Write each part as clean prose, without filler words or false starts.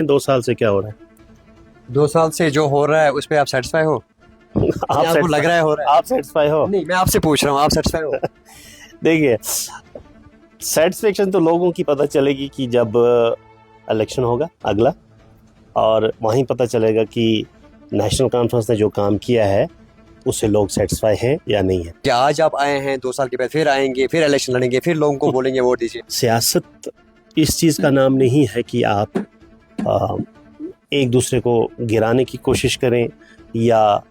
2 साल से क्या हो रहा 2 साल से जो हो रहा है उस पे आप सेटिस्फाई हो? है? आपको लग रहा है हो रहा है? आप सेटिस्फाई हो? नहीं, मैं आपसे पूछ रहा हूँ, आप सेटिस्फाई हो? देखिए, सेटिस्फेक्शन तो लोगों की पता चलेगी कि जब इलेक्शन होगा अगला, और वहीं पता चलेगा कि नेशनल कॉन्फ्रेंस ने जो काम किया है उससे लोग सेटिस्फाई हैं या नहीं है। कि आज आप आए हैं, 2 साल के बाद फिर आएंगे, फिर इलेक्शन लड़ेंगे, फिर लोगों को बोलेंगे वोट दीजिए। सियासत इस चीज़ का नाम नहीं है कि आप एक दूसरे को गिराने की कोशिश करें या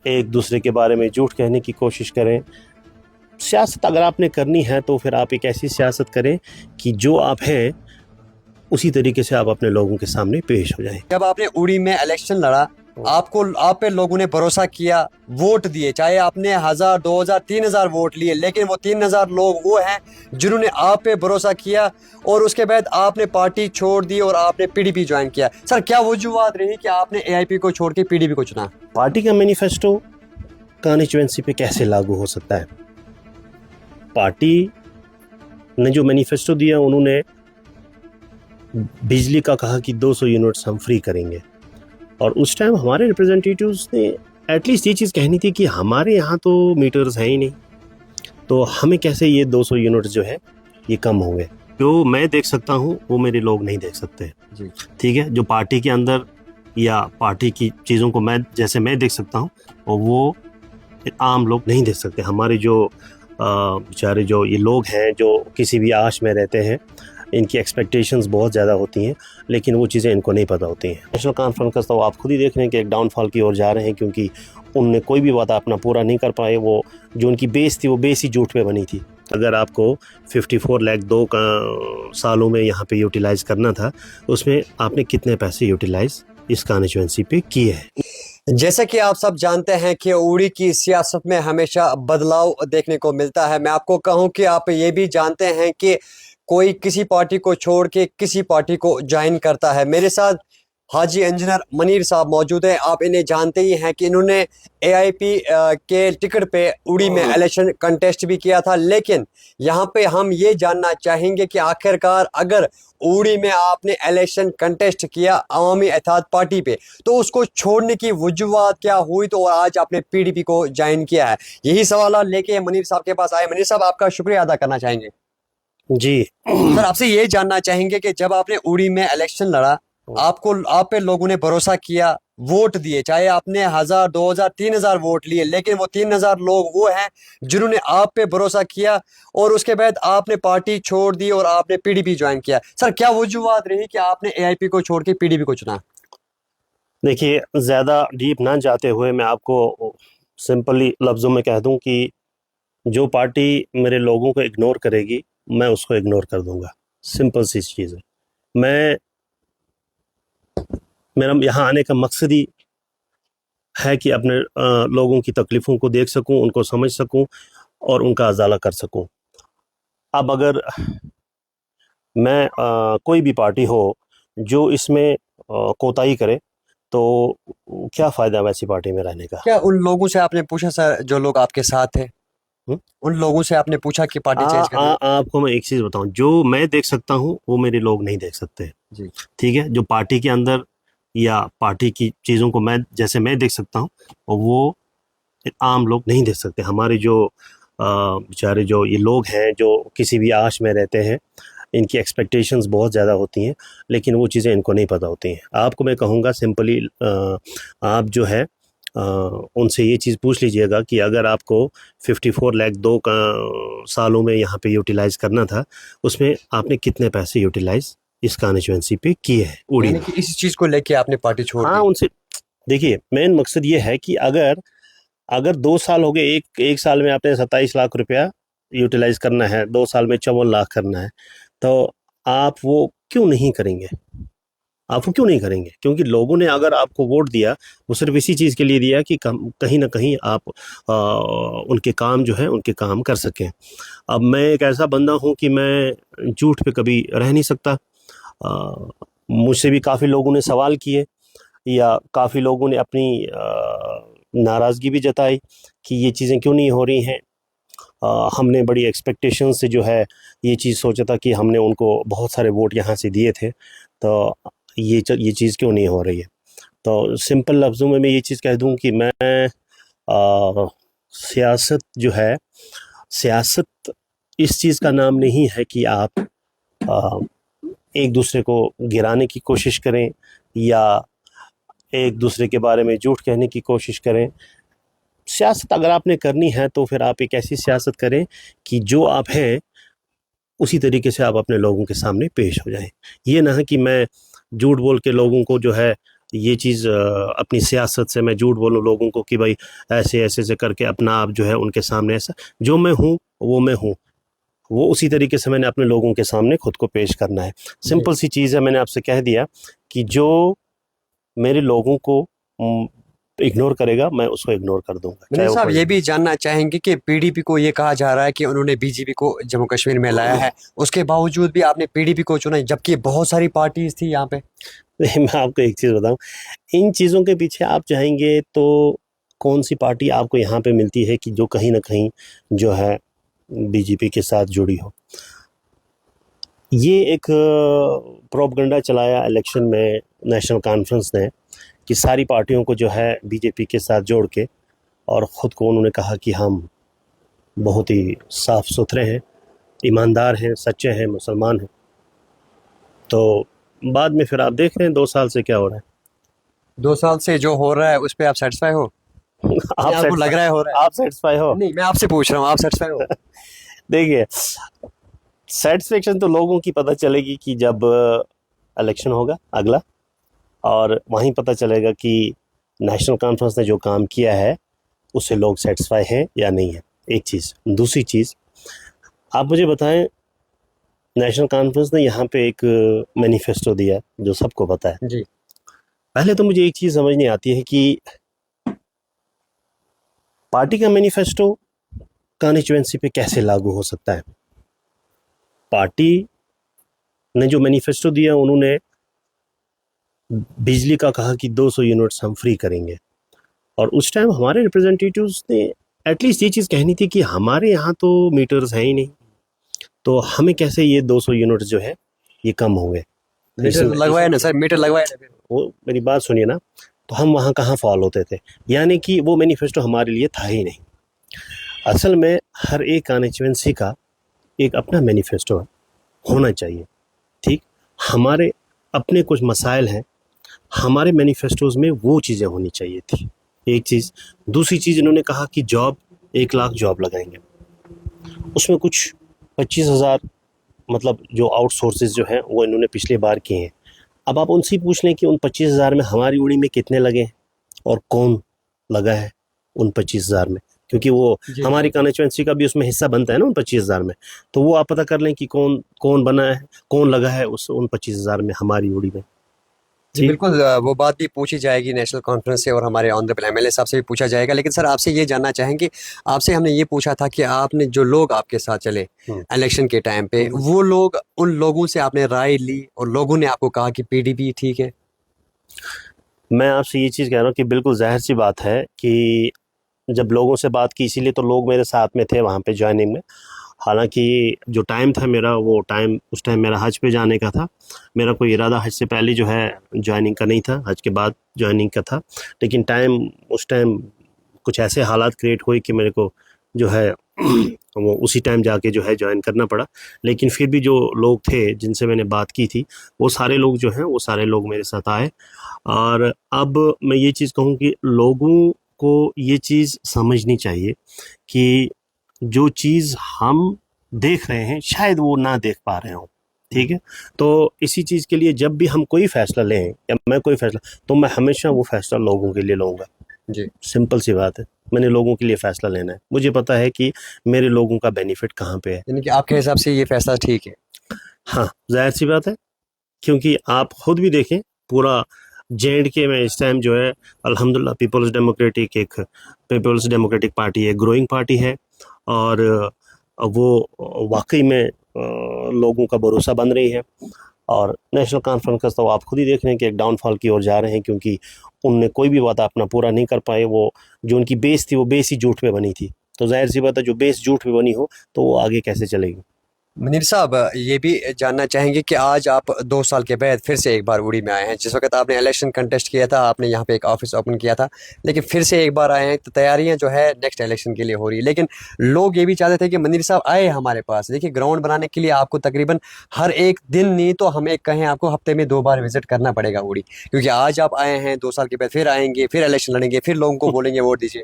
एक दूसरे के बारे में झूठ कहने की कोशिश करें। सियासत अगर आपने करनी है तो फिर आप एक ऐसी सियासत करें कि जो आप हैं उसी तरीके से आप अपने लोगों के सामने पेश हो जाएं। जब आपने उड़ी में इलेक्शन लड़ा, आप पे लोगों ने भरोसा किया, वोट दिए, चाहे आपने 1000, 2000, 3000 वोट लिए, लेकिन वो 3000 लोग वो हैं जिन्होंने आप पे भरोसा किया और उसके बाद आपने पार्टी छोड़ दी और आपने पीडीपी ज्वाइन किया। सर, क्या वजूहत रही कि आपने एआईपी को छोड़ के पीडीपी को चुना? पार्टी का मैनिफेस्टो कॉन्स्टिट्यूएंसी पे कैसे लागू हो सकता है? पार्टी ने जो मैनिफेस्टो दिया, उन्होंने बिजली का कहा कि 200 यूनिट्स हम फ्री करेंगे, और उस टाइम हमारे रिप्रेजेंटेटिव्स ने एटलीस्ट ये चीज़ कहनी थी कि हमारे यहाँ तो मीटर्स हैं ही नहीं, तो हमें कैसे ये 200 यूनिट्स जो है ये कम होंगे। जो मैं देख सकता हूँ वो मेरे लोग नहीं देख सकते जी। ठीक है, जो पार्टी के अंदर या पार्टी की चीज़ों को मैं देख सकता हूँ और वो आम लोग नहीं देख सकते। हमारे जो बेचारे जो ये लोग हैं जो किसी भी आश में रहते हैं, इनकी एक्सपेक्टेशंस बहुत ज़्यादा होती हैं, लेकिन वो चीज़ें इनको नहीं पता होती हैं। नेशनल कॉन्फ्रेंस तो आप खुद ही देख रहे हैं कि एक डाउनफॉल की ओर जा रहे हैं, क्योंकि उनने कोई भी वादा अपना पूरा नहीं कर पाए। वो जो उनकी बेस थी वो बेस ही झूठ पे बनी थी। अगर आपको 54 लाख 2 सालों में यहाँ पे यूटिलाइज़ करना था, उसमें आपने कितने पैसे यूटिलाइज़ इस कॉन्स्टिट्यूएंसी पे किए हैं? जैसा कि आप सब जानते हैं कि उड़ी की सियासत में हमेशा बदलाव देखने को मिलता है। मैं आपको कहूं कि आप ये भी जानते हैं कि कोई किसी पार्टी को छोड़ के किसी पार्टी को ज्वाइन करता है। मेरे साथ हाजी इंजीनियर मनीर साहब मौजूद हैं। आप इन्हें जानते ही हैं कि इन्होंने एआईपी के टिकट पे उड़ी में इलेक्शन कंटेस्ट भी किया था। लेकिन यहाँ पे हम ये जानना चाहेंगे कि आखिरकार अगर उड़ी में आपने इलेक्शन कंटेस्ट किया अवामी इत्तेहाद पार्टी पे, तो उसको छोड़ने की वजूहत क्या हुई, तो आज आपने पीडीपी को ज्वाइन किया है। यही सवाल लेके मनीर साहब के पास आए। मनीर साहब, आपका शुक्रिया अदा करना चाहेंगे। जी सर, आपसे ये जानना चाहेंगे कि जब आपने उड़ी में इलेक्शन लड़ा, आप पे लोगों ने भरोसा किया, वोट दिए, चाहे आपने 1000, 2000, 3000 वोट लिए, लेकिन वो 3000 लोग वो हैं जिन्होंने आप पे भरोसा किया और उसके बाद आपने पार्टी छोड़ दी और आपने पीडीपी ज्वाइन किया। सर, क्या वजूहत रही कि आपने एआईपी को छोड़ के पीडीपी को चुना? देखिए, ज़्यादा डीप ना जाते हुए मैं आपको सिंपली लफ्ज़ों में कह दूं कि जो पार्टी मेरे लोगों को इग्नोर करेगी मैं उसको इग्नोर कर दूंगा। सिंपल सी चीज़ है। मेरा यहाँ आने का मकसद ही है कि अपने लोगों की तकलीफ़ों को देख सकूं, उनको समझ सकूं और उनका अजाला कर सकूं। अब अगर मैं कोई भी पार्टी हो जो इसमें कोताही करे, तो क्या फ़ायदा वैसी पार्टी में रहने का? क्या उन लोगों से आपने पूछा सर, जो लोग आपके साथ थे, उन लोगों से आपने पूछा कि पार्टी चेंज करनी है? आपको मैं एक चीज़ बताऊं, जो मैं देख सकता हूं वो मेरे लोग नहीं देख सकते। जी। ठीक है, जो पार्टी के अंदर या पार्टी की चीज़ों को मैं देख सकता हूं और वो आम लोग नहीं देख सकते। हमारे जो बेचारे जो ये लोग हैं जो किसी भी आश में रहते हैं, इनकी एक्सपेक्टेशंस बहुत ज़्यादा होती हैं, लेकिन वो चीज़ें इनको नहीं पता होती हैं। आपको मैं कहूँगा सिंपली, आप जो है उनसे ये चीज़ पूछ लीजिएगा कि अगर आपको 54 लाख 2 सालों में यहाँ पे यूटिलाइज़ करना था, उसमें आपने कितने पैसे यूटिलाइज़ इस कॉन्स्टिट्यूएंसी पे किए हैं उड़ी में? यानी कि इस चीज को लेके आपने पार्टी छोड़ हाँ, दी? उनसे देखिए, मेन मकसद ये है कि अगर 2 साल हो गए, एक साल में आपने 27 लाख रुपया यूटिलाइज़ करना है, 2 साल में 54 लाख करना है, तो आप वो क्यों नहीं करेंगे? आप वो क्यों नहीं करेंगे? क्योंकि लोगों ने अगर आपको वोट दिया, वो सिर्फ इसी चीज़ के लिए दिया कि कहीं ना कहीं आप उनके काम जो है उनके काम कर सकें। अब मैं एक ऐसा बंदा हूँ कि मैं झूठ पे कभी रह नहीं सकता। मुझसे भी काफ़ी लोगों ने सवाल किए या काफ़ी लोगों ने अपनी नाराज़गी भी जताई कि ये चीज़ें क्यों नहीं हो रही हैं। हमने बड़ी एक्सपेक्टेशन से जो है ये चीज़ सोचा था कि हमने उनको बहुत सारे वोट यहाँ से दिए थे, तो ये चीज़ क्यों नहीं हो रही है। तो सिंपल लफ्ज़ों में मैं ये चीज़ कह दूं कि मैं सियासत जो है, सियासत इस चीज़ का नाम नहीं है कि आप आ, एक दूसरे को गिराने की कोशिश करें या एक दूसरे के बारे में झूठ कहने की कोशिश करें। सियासत अगर आपने करनी है तो फिर आप एक ऐसी सियासत करें कि जो आप हैं उसी तरीके से आप अपने लोगों के सामने पेश हो जाएं। ये ना है कि मैं झूठ बोल के लोगों को जो है ये चीज़ अपनी सियासत से मैं झूठ बोलूं लोगों को कि भाई ऐसे ऐसे से करके अपना आप जो है उनके सामने ऐसा जो मैं हूँ वो मैं हूँ, वो उसी तरीके से मैंने अपने लोगों के सामने खुद को पेश करना है। जी। सिंपल सी चीज़ है, मैंने आपसे कह दिया कि जो मेरे लोगों को इग्नोर करेगा मैं उसको इग्नोर कर दूंगा, चाहे मिलिंद वो साहब, कोई ये भी। भी जानना चाहेंगे कि पीडीपी को ये कहा जा रहा है कि उन्होंने बीजेपी को जम्मू कश्मीर में लाया है, उसके बावजूद भी आपने पीडीपी को चुना, जबकि बहुत सारी पार्टीज थी यहाँ पे। नहीं, मैं आपको एक चीज़ बताऊं, इन चीज़ों के पीछे आप चाहेंगे तो कौन सी पार्टी आपको यहाँ पे मिलती है कि जो कहीं ना कहीं जो है बीजेपी के साथ जुड़ी हो। ये एक प्रोपगंडा चलाया इलेक्शन में नेशनल कॉन्फ्रेंस ने कि सारी पार्टियों को जो है बीजेपी के साथ जोड़ के, और ख़ुद को उन्होंने कहा कि हम बहुत ही साफ़ सुथरे हैं, ईमानदार हैं, सच्चे हैं, मुसलमान हैं। तो बाद में फिर आप देख रहे हैं 2 साल से क्या हो रहा 2 साल से जो हो रहा है उस पर आप सेटिस्फाई हो है। या आपको लग रहा है हो रहा है? आप सेटिस्फाई हो? नहीं, मैं आपसे पूछ रहा हूँ, आप सेटिस्फाई हो? देखिए, सेटिस्फेक्शन तो लोगों की पता चलेगी कि जब इलेक्शन होगा अगला, और वहीं पता चलेगा कि नेशनल कॉन्फ्रेंस ने जो काम किया है उससे लोग सेटिस्फाई हैं या नहीं है। एक चीज़, दूसरी चीज़, आप मुझे बताएं, नेशनल कॉन्फ्रेंस ने यहाँ पे एक मैनिफेस्टो दिया जो सबको पता है। जी। पहले तो मुझे एक चीज़ समझ नहीं आती है कि पार्टी का मैनिफेस्टो कॉन्स्टिट्यूएंसी पे कैसे लागू हो सकता है। पार्टी ने जो मैनिफेस्टो दिया, उन्होंने बिजली का कहा कि 200 यूनिट्स हम फ्री करेंगे, और उस टाइम हमारे रिप्रेजेंटेटिव्स ने एटलीस्ट ये चीज़ कहनी थी कि हमारे यहाँ तो मीटर्स हैं ही नहीं, तो हमें कैसे ये 200 यूनिट्स जो है ये कम होंगे। मीटर तो लगवाया ना सर, मीटर लगवाया ना फिर। वो मेरी बात सुनिए ना, तो हम वहाँ कहाँ फॉल होते थे, यानी कि वो मैनिफेस्टो हमारे लिए था ही नहीं। असल में हर एक कॉन्स्टिट्यूएंसी का एक अपना मैनिफेस्टो होना चाहिए, ठीक। हमारे अपने कुछ मसाइल हैं, हमारे मैनिफेस्टोज में वो चीज़ें होनी चाहिए थी, एक चीज़। दूसरी चीज़, इन्होंने कहा कि जॉब 1 लाख जॉब लगाएंगे, उसमें कुछ 25,000 मतलब जो आउटसोर्सेज जो हैं वो इन्होंने पिछले बार किए हैं। अब आप उनसे पूछ लें कि उन 25,000 में हमारी उड़ी में कितने लगे हैं और कौन लगा है उन 25,000 में, क्योंकि वो जी। हमारी कॉन्स्टिट्यूएंसी का भी उसमें हिस्सा बनता है ना उन 25,000 में। तो वो आप पता कर लें कि कौन कौन बना है, कौन लगा है उस उन 25,000 में हमारी उड़ी में। जी ठीक। बिल्कुल, वो बात भी पूछी जाएगी नेशनल कॉन्फ्रेंस से और हमारे ऑनरेबल एमएलए साहब से भी पूछा जाएगा। लेकिन सर, आपसे ये जानना चाहेंगे, आपसे हमने ये पूछा था कि आपने जो लोग आपके साथ चले इलेक्शन के टाइम पे, वो लोग, उन लोगों से आपने राय ली और लोगों ने आपको कहा कि पीडीपी ठीक है? मैं आपसे ये चीज़ कह रहा हूँ कि बिल्कुल ज़ाहिर सी बात है कि जब लोगों से बात की, इसीलिए तो लोग मेरे साथ में थे वहाँ पे ज्वाइनिंग में। हालांकि जो टाइम था मेरा, वो टाइम उस टाइम मेरा हज पे जाने का था। मेरा कोई इरादा हज से पहले जो है ज्वाइनिंग का नहीं था, हज के बाद ज्वाइनिंग का था। लेकिन टाइम उस टाइम कुछ ऐसे हालात क्रिएट हुए कि मेरे को जो है वो उसी टाइम जाके जो है ज्वाइन करना पड़ा। लेकिन फिर भी जो लोग थे जिनसे मैंने बात की थी, वो सारे लोग जो हैं वो सारे लोग मेरे साथ आए। और अब मैं ये चीज़ कहूँ कि लोगों को ये चीज़ समझनी चाहिए कि जो चीज़ हम देख रहे हैं शायद वो ना देख पा रहे हों, ठीक है। तो इसी चीज़ के लिए जब भी हम कोई फ़ैसला लें या मैं कोई फ़ैसला, तो मैं हमेशा वो फ़ैसला लोगों के लिए लूँगा। जी। सिंपल सी बात है, मैंने लोगों के लिए फ़ैसला लेना है, मुझे पता है कि मेरे लोगों का बेनिफिट कहाँ पे है। यानी कि आपके हिसाब से ये फैसला ठीक है? हाँ, ज़ाहिर सी बात है, क्योंकि आप खुद भी देखें, पूरा जे.एंड.के में इस टाइम जो है अल्हम्दुलिल्लाह पीपल्स डेमोक्रेटिक पार्टी है, ग्रोइंग पार्टी है, और वो वाकई में लोगों का भरोसा बन रही है। और नेशनल कॉन्फ्रेंस का तो आप खुद ही देख रहे हैं कि एक डाउनफॉल की ओर जा रहे हैं, क्योंकि उनने कोई भी वादा अपना पूरा नहीं कर पाए। वो जो उनकी बेस थी वो बेस ही झूठ पे बनी थी, तो जाहिर सी बात है जो बेस झूठ पे बनी हो तो वो आगे कैसे चलेगी। मुनीर साहब, ये भी जानना चाहेंगे कि आज आप 2 साल के बाद फिर से एक बार उड़ी में आए हैं। जिस वक्त आपने इलेक्शन कंटेस्ट किया था, आपने यहाँ पे एक ऑफिस ओपन किया था, लेकिन फिर से एक बार आए हैं, तो तैयारियां जो है नेक्स्ट इलेक्शन के लिए हो रही है। लेकिन लोग ये भी चाहते थे कि मुनीर साहब आए हमारे पास। देखिए, ग्राउंड बनाने के लिए आपको तकरीबन हर एक दिन नहीं तो हम एक कहें आपको हफ्ते में 2 बार विजिट करना पड़ेगा उड़ी, क्योंकि आज आप आए हैं, 2 साल के बाद फिर आएंगे, फिर इलेक्शन लड़ेंगे, फिर लोगों को बोलेंगे वोट दीजिए।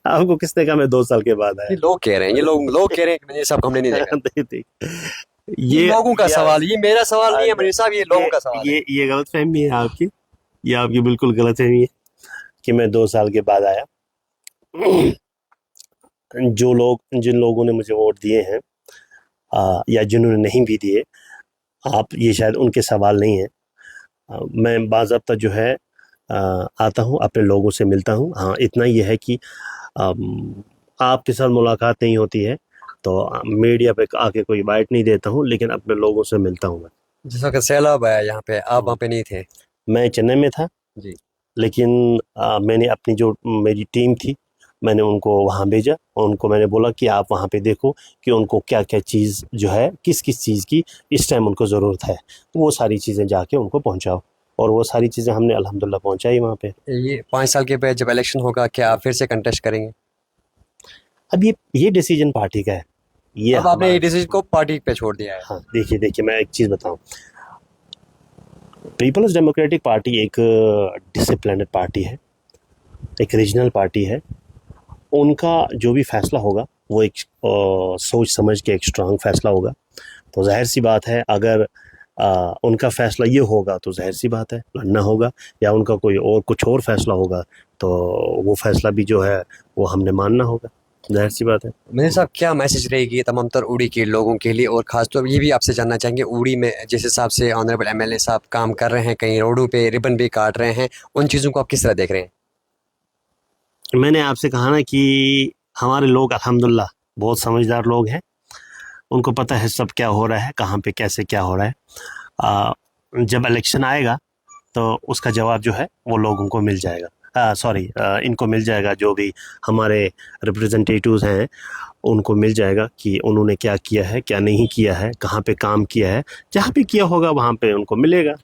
आपको किसने कहा मैं 2 साल के बाद ये आया? लोग कह रहे हैं, ये लोग कह रहे हैं कि मुनीर साहब को हमने नहीं देखा। नहीं, नहीं। ये लोगों का ये सवाल, ये मेरा सवाल नहीं है आज- मुनीर साहब, ये लोगों का सवाल है। ये गलतफहमी है आपकी। ये आपकी बिल्कुल गलतफहमी है कि मैं 2 साल के बाद आया। जिन लोगों ने मुझे वोट दिए हैं, या जिन्होंने नहीं भी दिए, आप ये शायद उनके सवाल नहीं है। मैं बाज़ाब्ता जो है आता हूँ, अपने लोगों से मिलता हूँ। हाँ, इतना ये है कि आपके साथ मुलाकात नहीं होती है, तो मीडिया पे आके कोई बाइट नहीं देता हूँ, लेकिन अपने लोगों से मिलता हूँ मैं। जिस वक्त सैलाब आया यहाँ पे, आप वहाँ पे नहीं थे। मैं चेन्नई में था, जी। लेकिन मैंने अपनी जो मेरी टीम थी, मैंने उनको वहाँ भेजा और उनको मैंने बोला कि आप वहाँ पे देखो कि उनको क्या-क्या चीज़ जो है, किस-किस चीज़ की इस टाइम उनको ज़रूरत है। तो वो सारी चीज़ें जाके उनको पहुँचाओ, और वो सारी चीज़ें हमने अल्हम्दुलिल्लाह पहुँचाई वहाँ पे। ये 5 साल के बाद जब इलेक्शन होगा, क्या आप फिर से कंटेस्ट करेंगे? अब ये डिसीजन पार्टी का है। ये अब आपने ये हमारा डिसीजन को पार्टी पे छोड़ दिया है। हाँ, देखिए मैं एक चीज़ बताऊँ। पीपल्स डेमोक्रेटिक पार्टी एक डिसिप्लिन्ड पार्टी है, एक रीजनल पार्टी है। उनका जो भी फैसला होगा वो एक सोच समझ के एक स्ट्रांग फैसला होगा। तो ज़ाहिर सी बात है, अगर उनका फैसला ये होगा तो ज़ाहिर सी बात है लड़ना होगा, या उनका कोई और कुछ और फैसला होगा तो वो फैसला भी जो है वो हमने मानना होगा, ज़ाहिर सी बात है। मेरे साहब, क्या मैसेज रहेगी तमाम तर उड़ी के लोगों के लिए, और खासतौर ये भी आपसे जानना चाहेंगे, उड़ी में जिस हिसाब से ऑनरेबल एमएलए साहब काम कर रहे हैं, कहीं रोडों पे रिबन भी काट रहे हैं, उन चीज़ों को आप किस तरह देख रहे हैं? मैंने आपसे कहा ना कि हमारे लोग अल्हम्दुलिल्लाह बहुत समझदार लोग हैं। उनको पता है सब क्या हो रहा है, कहाँ पे कैसे क्या हो रहा है। जब इलेक्शन आएगा तो उसका जवाब जो है वो लोगों को मिल जाएगा। सॉरी, इनको मिल जाएगा, जो भी हमारे रिप्रेजेंटेटिव्स हैं उनको मिल जाएगा कि उन्होंने क्या किया है, क्या नहीं किया है, कहाँ पे काम किया है। जहाँ पे किया होगा वहाँ पे उनको मिलेगा।